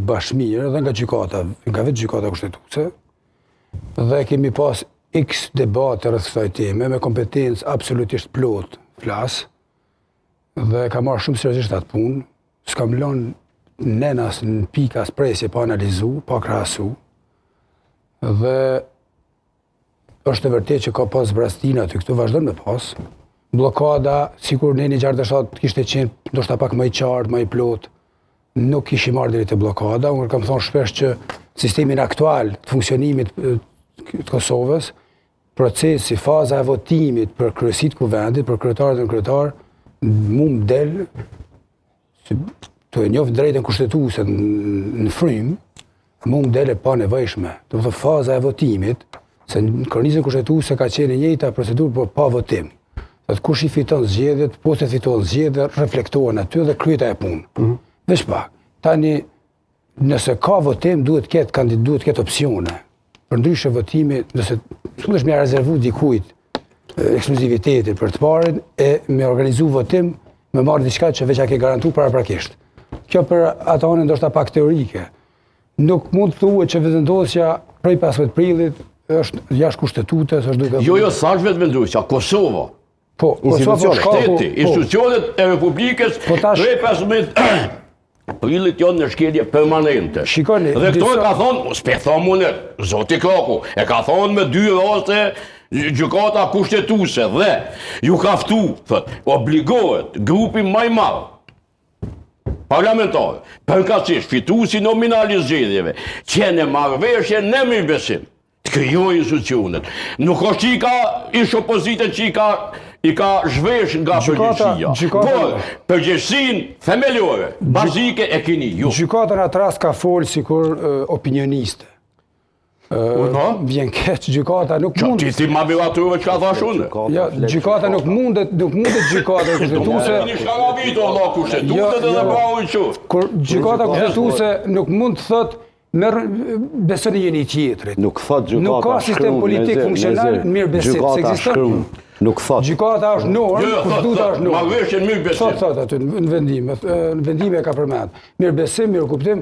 bashmirë dhe nga gjykata, nga vetë gjykata kushtetuese, dhe kemi pas x debate rreth kësaj teme me kompetencë absolutisht plot flas, dhe ka marrë shumë seriozisht atë punë, s'kam lënë nenas në pika presje pa analizu, pa krahasu, dhe është e vërtetë që ka pas zbrastina aty, këtu vazhdon me pas. Blokada, sikur ne një 67 kishte qenë ndoshta pak më i qartë, më i plot, nuk kishim marrë deri te blokada. Unë kam thonë shpesh që sistemin aktual të funksionimit të Kosovës, procesi, faza e votimit për kryesitë kuvendit, për kryetarët dhe kryetar, mu më del, të e njoft drejtën kushtetuese në frym, mu më del e pa nevojshme. Do të thotë faza e votimit, se në kornizën kushtetuese ka qenë e njëjta procedurë por pa votim. Dhe kush i fiton zgjedhjet, po se fiton zgjedhjet, reflektohen aty dhe kryeta e punë. Veç pak. Tani, nëse ka votim, duhet ketë opsione. Përndryshe votimi, nëse është me rezervu dikujt ekskluzivitetin për të parin, e me organizu votim, me marrë diçka që veç a ke garantu paraprakisht. Kjo për ata anë ndoshta pak teorike. Nuk mund të thuhet që vendosja prej 15 prillit është jashtë kushtetutës, është duke... Jo, sa është vendosja, Kosova. Po, shteti, institucionet e Republikës, prej 15 prillit janë në shkelje permanente. Dhe këto e ka thonë, s'pe thonë mune, zoti Kraku, e ka thonë me 2 raste gjykata kushtetuese dhe ju ka ftu, thot, obligohet grupi më i madh parlamentar, përkatësisht fituesi nominal i zgjedhjeve, që në marrëveshje në mirëbesim, të krijojë institucionet. Nuk është që ish opozitën që i ka zhvesh nga përgjegjësia. Por, përgjegjësinë themelore, bazike e keni ju. Gjykata në atë rast ka folë sikur opinioniste. Vjen keq, gjykata nuk mund... Që ti ma bilaturve që ka thash unë? Gjykata nuk mundet gjykata kushtetuese... Një shkarabito, Allah, kushtetuese dhe bravo i qoftë. Gjykata kushtetuese nuk mund të thot besoni jeni tjetrit. Nuk thot gjykata. Nuk ka sistem politik funksional në mirë besim. Gjykata shkrum. Nuk thot. Gjykata është normë, kushtetuta është normë. Marrëveshje mirë besim. Thot aty në vendime ka përmend. Mirë besim, mirë kuptim.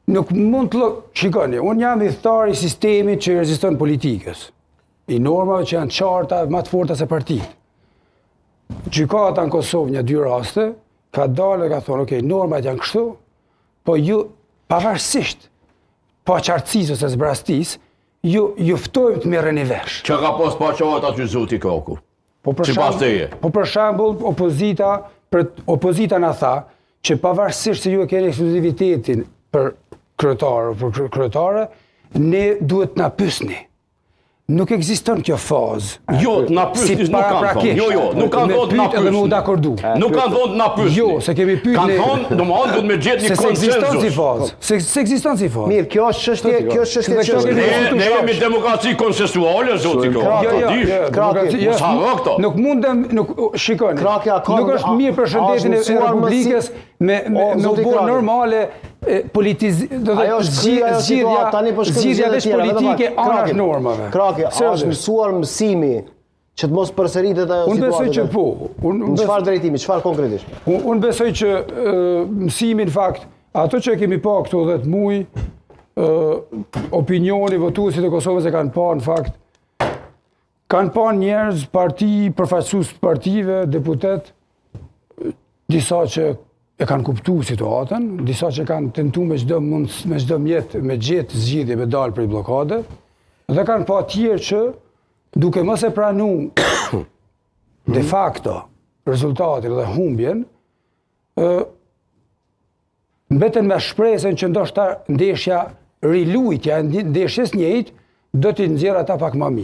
Nuk mund të shikoni, unë jam hithtar i sistemit që reziston politikës. I normave që janë qarta, më të forta se partitë. Gjykata në Kosovë një 2 raste, ka dalë dhe ka thonë, okej, normat janë kështu, po ju pavarësisht pa qartësisë ose zbrastisë, ju ftojmë të merreni vesh. Që ka pas pa qartë aty zoti Kraku? Po për shembull, opozita na tha që pavarësisht se ju e keni ekskluzivitetin për kryetarë, për kryetare, ne duhet na pyesni. Nuk ekziston kjo fazë. Jo, na pyesni nuk kanë thonë. Jo, nuk kanë thonë na pyesni. Nuk kanë thonë na pyesni. Jo, se kemi pyetur. Kanë thonë, domethënë duhet me gjetë një konsensus. Se ekziston si fazë. Mirë, kjo është çështje që ne jemi demokraci konsensuale, zoti Kraku. Nuk mundem, shikoni. Nuk është mirë për shëndetin e Republikës me bërë normale zgjidhja veç politike anash normave. Kraki, është mësuar mësimi që të mos përsëritet ajo situatë? Unë besoj që po. Në çfarë drejtimi, çfarë konkretisht? Unë besoj që mësimi në fakt, ato që kemi pa këto 10 muaj, opinioni votuesit e Kosovës e kanë pa në fakt, kanë pa njerëz, parti, përfaqësues partive, deputet, disa që e kanë kuptu situatën, disa që kanë tentu me çdo mjet, me gjetë zgjidhje me dalë prej blokade, dhe kanë pa tjerë që, duke mos e pranu de facto rezultatin dhe humbjen, mbeten me shpresën që ndoshta ndeshja rilujtja, ndeshjes njëjtë, do t'i nxjerrë ata pak më mirë.